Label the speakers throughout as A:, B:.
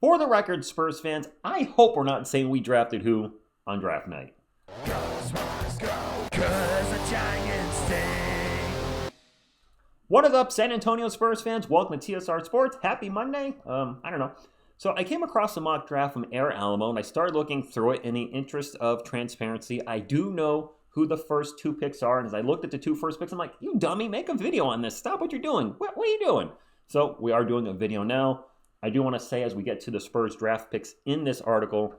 A: For the record, Spurs fans, I hope we're not saying we drafted who on draft night.
B: Go, Spurs, go, 'cause the Giants stink.
A: What is up, San Antonio Spurs fans? Welcome to TSR Sports. Happy Monday. I don't know. So I came across a mock draft from Air Alamo, and I started looking through it in the interest of transparency. I do know who the first two picks are, and as I looked at the two first picks, I'm like, you dummy, make a video on this. Stop what you're doing. What are you doing? So we are doing a video now. I do want to say as we get to the Spurs draft picks in this article,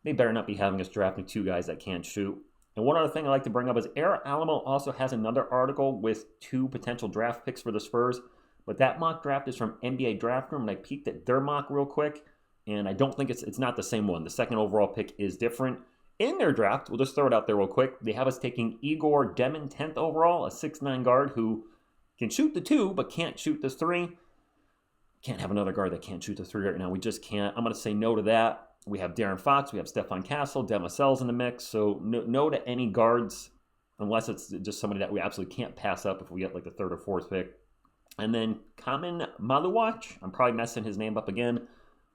A: they better not be having us drafting two guys that can't shoot. And one other thing I like to bring up is Air Alamo also has another article with two potential draft picks for the Spurs. But that mock draft is from NBA Draft Room, and I peeked at their mock real quick, and I don't think it's not the same one. The second overall pick is different. In their draft, we'll just throw it out there real quick, they have us taking Igor Demin 10th overall, a 6'9 guard who can shoot the two but can't shoot the three. Can't have another guard that can't shoot the three right now. We just can't. I'm going to say no to that. We have Darren Fox, we have Stefan Castle, Devin Vassell's in the mix, so no to any guards unless it's just somebody that we absolutely can't pass up if we get like the third or fourth pick. And then Kon Knueppel, I'm probably messing his name up again.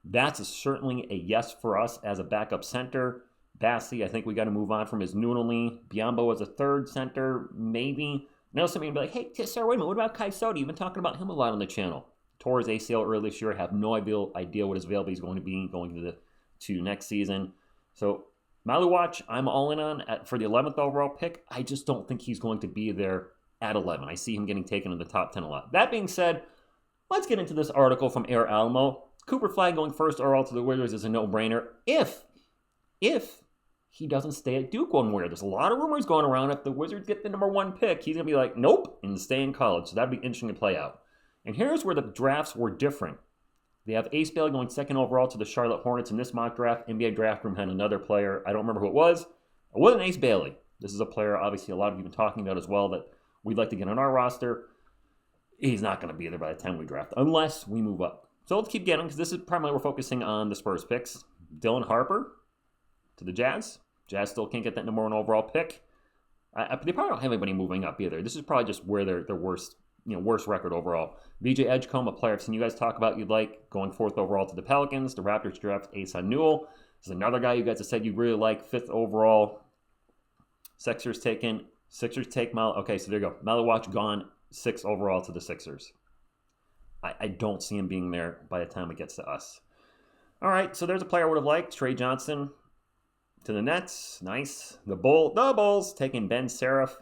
A: That's certainly a yes for us as a backup center. Bassi, I think we got to move on from his Noonali. Biombo as a third center, maybe. Now somebody will be like, hey, TSR, wait a minute, what about Kai Sodi? You've been talking about him a lot on the channel. Tore his ACL earlier this year. I have no idea what his availability is going to be going to next season. So Maluwach, I'm all in on for the 11th overall pick. I just don't think he's going to be there at 11. I see him getting taken in the top 10 a lot. That being said, let's get into this article from Air Alamo. Cooper Flag going first overall to the Wizards is a no-brainer if he doesn't stay at Duke one year. There's a lot of rumors going around. If the Wizards get the number one pick, he's going to be like, nope, and stay in college. So that'd be interesting to play out. And here's where the drafts were different. They have Ace Bailey going second overall to the Charlotte Hornets in this mock draft. NBA Draft Room had another player. I don't remember who it was. It wasn't Ace Bailey. This is a player, obviously, a lot of you have been talking about as well that we'd like to get on our roster. He's not going to be there by the time we draft, unless we move up. So let's keep getting, because this is primarily we're focusing on the Spurs picks. Dylan Harper to the Jazz. Jazz still can't get that number one overall pick. They probably don't have anybody moving up either. This is probably just where their worst record overall. VJ Edgecombe, a player I've seen you guys talk about you'd like, going fourth overall to the Pelicans. The Raptors draft Ason Newell. This is another guy you guys have said you really like, fifth overall. Sixers take Mal. Okay, so there you go. Maluwach gone, sixth overall to the Sixers. I don't see him being there by the time it gets to us. All right, so there's a player I would have liked. Trey Johnson to the Nets. Nice. The Bulls taking Ben Seraph.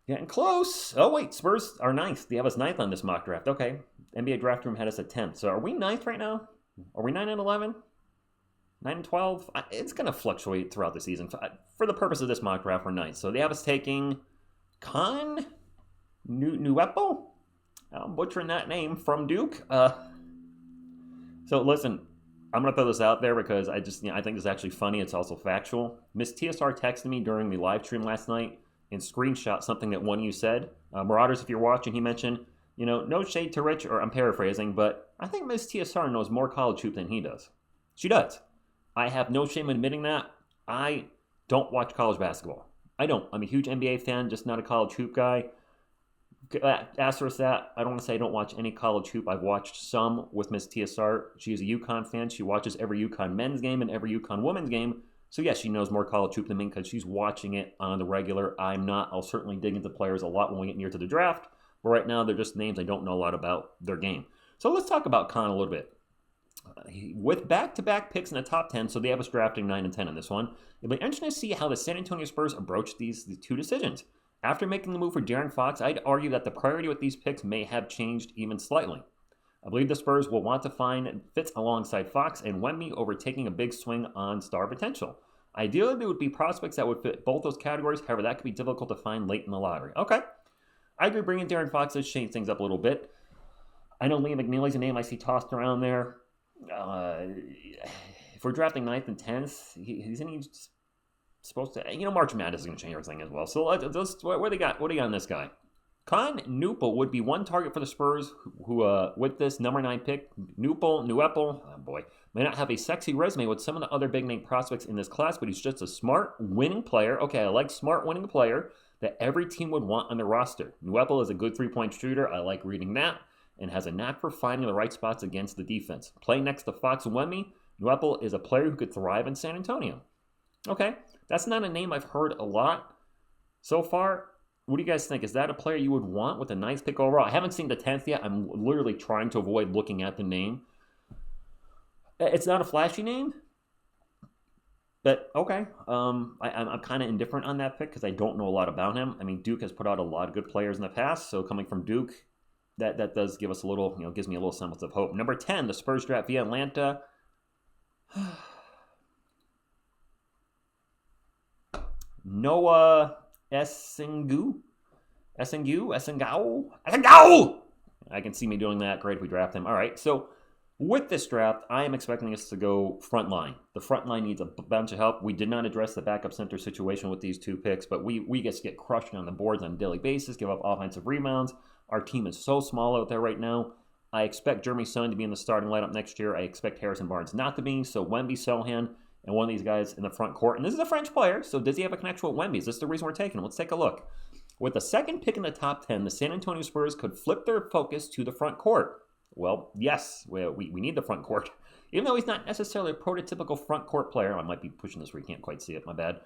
A: Getting close. Oh, wait. Spurs are ninth. They have us ninth on this mock draft. Okay. NBA Draft Room had us at 10th. So are we ninth right now? Are we 9 and 11? 9 and 12? It's going to fluctuate throughout the season. For the purpose of this mock draft, we're ninth. So they have us taking Kon Knueppel? I'm butchering that name from Duke. So listen, I'm going to throw this out there because I think it's actually funny. It's also factual. Miss TSR texted me during the live stream last night and screenshot something that one of you said. Marauders, if you're watching, he mentioned, no shade to Rich, or I'm paraphrasing, but I think Miss TSR knows more college hoop than he does. She does. I have no shame in admitting that. I don't watch college basketball. I don't. I'm a huge NBA fan, just not a college hoop guy. Asterisk that. I don't want to say I don't watch any college hoop. I've watched some with Miss TSR. She's a UConn fan. She watches every UConn men's game and every UConn women's game. So yes, she knows more college hoop than me because she's watching it on the regular. I'm not. I'll certainly dig into players a lot when we get near to the draft. But right now, they're just names I don't know a lot about their game. So let's talk about Kon a little bit. With back-to-back picks in the top 10, so they have us drafting 9 and 10 in this one. It'll be interesting to see how the San Antonio Spurs approach these two decisions. After making the move for Darren Fox, I'd argue that the priority with these picks may have changed even slightly. I believe the Spurs will want to find fits alongside Fox and Wemby over taking a big swing on star potential. Ideally, there would be prospects that would fit both those categories. However, that could be difficult to find late in the lottery. Okay. I agree bringing Darren Fox has changed things up a little bit. I know Liam McNeely's a name I see tossed around there. If we're drafting 9th and 10th, he's supposed to... March Madness is going to change everything as well. So what do they got? What do you got on this guy? Kon Knueppel would be one target for the Spurs who with this number 9 pick, Knueppel, oh boy, may not have a sexy resume with some of the other big-name prospects in this class, but he's just a smart, winning player. Okay, I like smart, winning player that every team would want on their roster. Knueppel is a good three-point shooter. I like reading that. and has a knack for finding the right spots against the defense. Playing next to Fox and Wemby, Knueppel is a player who could thrive in San Antonio. Okay, that's not a name I've heard a lot so far. What do you guys think? Is that a player you would want with a nice pick overall? I haven't seen the 10th yet. I'm literally trying to avoid looking at the name. It's not a flashy name, but okay. I'm kind of indifferent on that pick because I don't know a lot about him. I mean, Duke has put out a lot of good players in the past, so coming from Duke, that does give us a little, gives me a little semblance of hope. Number 10, the Spurs draft via Atlanta. Noa Essengue. I can see me doing that. Great if we draft him. All right, so with this draft, I am expecting us to go front line. The front line needs a bunch of help. We did not address the backup center situation with these 2 picks, but we just get crushed on the boards on a daily basis, give up offensive rebounds. Our team is so small out there right now. I expect Jeremy Sone to be in the starting lineup next year. I expect Harrison Barnes not to be, so Wemby, Sohan, and one of these guys in the front court. And this is a French player, so does he have a connection with Wemby? Is this the reason we're taking him? Let's take a look. With the second pick in the top 10, the San Antonio Spurs could flip their focus to the front court. Well, yes, we need the front court. Even though he's not necessarily a prototypical front court player, I might be pushing this where you can't quite see it, my bad.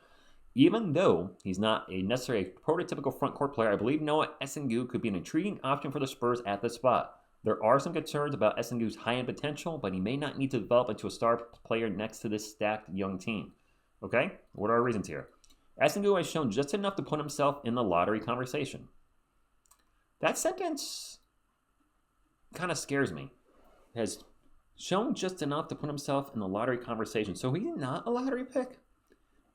A: Even though he's not necessarily a prototypical front court player, I believe Noa Essengue could be an intriguing option for the Spurs at this spot. There are some concerns about Essengue's high-end potential, but he may not need to develop into a star player next to this stacked young team. Okay? What are our reasons here? Essengue has shown just enough to put himself in the lottery conversation. That sentence kind of scares me. Has shown just enough to put himself in the lottery conversation. So he's not a lottery pick?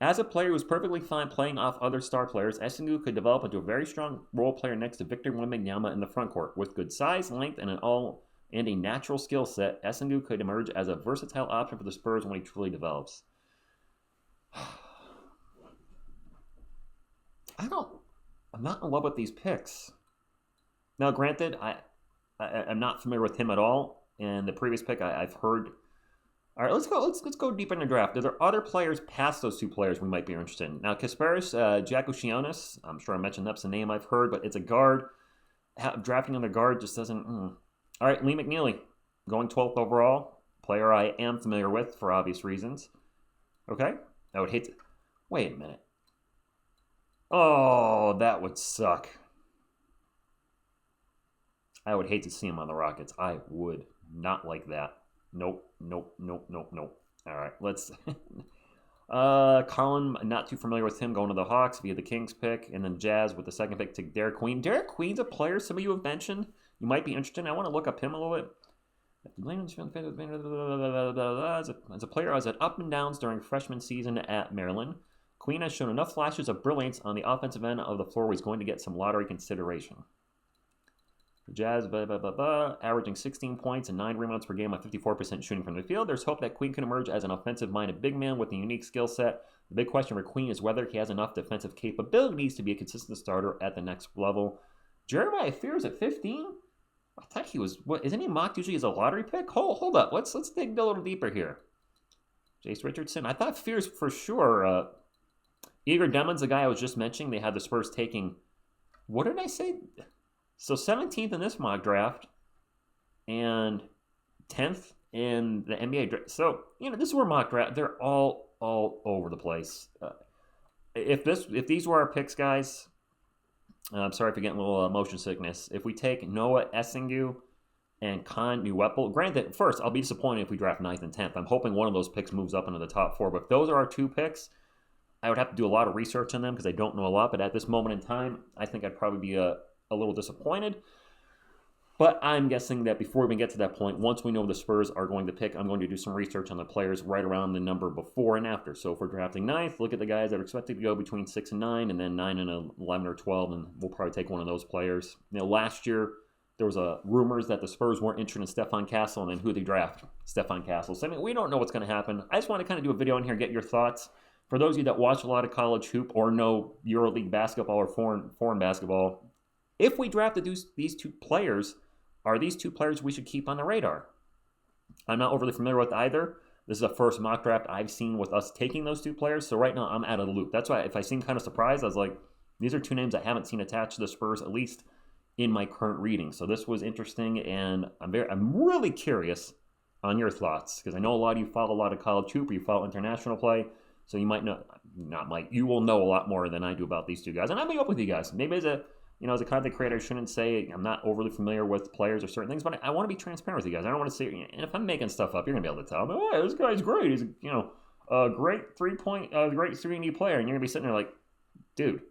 A: As a player who's perfectly fine playing off other star players, Essengue could develop into a very strong role player next to Victor Wembanyama in the front court. With good size, length, and a natural skill set, Essengue could emerge as a versatile option for the Spurs when he truly develops. I'm not in love with these picks. Now, granted, I'm not familiar with him at all, and the previous pick I've heard. All right, let's go deeper in the draft. Are there other players past those 2 players we might be interested in? Now, Kasparis Jakušionis, I'm sure I mentioned that's a name I've heard, but it's a guard. Drafting on the guard just doesn't. All right, Lee McNeely, going 12th overall, player I am familiar with for obvious reasons. Okay, I would hate to. Wait a minute. Oh, that would suck. I would hate to see him on the Rockets. I would not like that. Nope. All right, let's... Colin, not too familiar with him, going to the Hawks via the Kings pick, and then Jazz with the second pick to Derek Queen. Derek Queen's a player some of you have mentioned. You might be interested in. I want to look up him a little bit. As a player, I was at up and downs during freshman season at Maryland. Queen has shown enough flashes of brilliance on the offensive end of the floor where he's going to get some lottery consideration. Jazz, averaging 16 points and 9 rebounds per game on 54% shooting from the field. There's hope that Queen can emerge as an offensive-minded big man with a unique skill set. The big question for Queen is whether he has enough defensive capabilities to be a consistent starter at the next level. Jeremiah Fears at 15? I thought he was, isn't he mocked usually as a lottery pick? Hold up, let's dig a little deeper here. Jace Richardson, I thought Fears for sure. Igor Demon's the guy I was just mentioning. They had the Spurs taking, what did I say? So 17th in this mock draft and 10th in the NBA draft. So, this is where mock draft, they're all over the place. If these were our picks, guys, I'm sorry for getting a little motion sickness. If we take Noa Essengue and Kon Knueppel, granted, first, I'll be disappointed if we draft 9th and 10th. I'm hoping one of those picks moves up into the top 4. But if those are our 2 picks, I would have to do a lot of research on them because I don't know a lot. But at this moment in time, I think I'd probably be a little disappointed. But I'm guessing that before we even get to that point, once we know the Spurs are going to pick, I'm going to do some research on the players right around the number before and after. So if we're drafting 9th, look at the guys that are expected to go between 6 and 9, and then 9 and 11 or 12, and we'll probably take one of those players. Last year, there was rumors that the Spurs weren't interested in Stephon Castle, and then who they draft? Stephon Castle. So, we don't know what's going to happen. I just want to kind of do a video on here and get your thoughts. For those of you that watch a lot of college hoop or know EuroLeague basketball or foreign basketball, if we drafted these 2 players, are these 2 players we should keep on the radar? I'm not overly familiar with either. This is the first mock draft I've seen with us taking those 2 players, so right now I'm out of the loop. That's why if I seem kind of surprised, I was like, these are 2 names I haven't seen attached to the Spurs, at least in my current reading. So this was interesting, and I'm really curious on your thoughts, because I know a lot of you follow a lot of college hoop, or you follow international play, so you might know, you will know a lot more than I do about these two guys, and I'll be up with you guys. Maybe as a content creator, I shouldn't say I'm not overly familiar with players or certain things, but I want to be transparent with you guys. I don't want to say, and if I'm making stuff up, you're gonna be able to tell me, oh, this guy's great. He's a great great 3D player, and you're gonna be sitting there like, dude,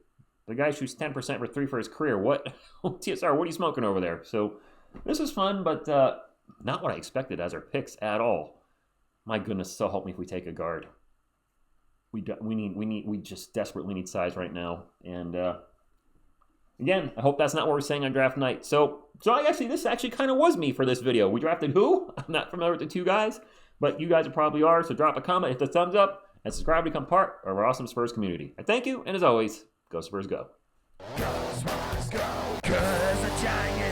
A: the guy shoots 10% for three for his career. What, TSR? What are you smoking over there? So this was fun, but not what I expected as our picks at all. My goodness, so help me if we take a guard. We just desperately need size right now, and again, I hope that's not what we're saying on draft night. So this actually kind of was me for this video. We drafted who? I'm not familiar with the two guys, but you guys probably are. So drop a comment, hit the thumbs up, and subscribe to become part of our awesome Spurs community. I thank you, and as always, go Spurs, go.
B: Go Spurs, go. 'Cause the Giants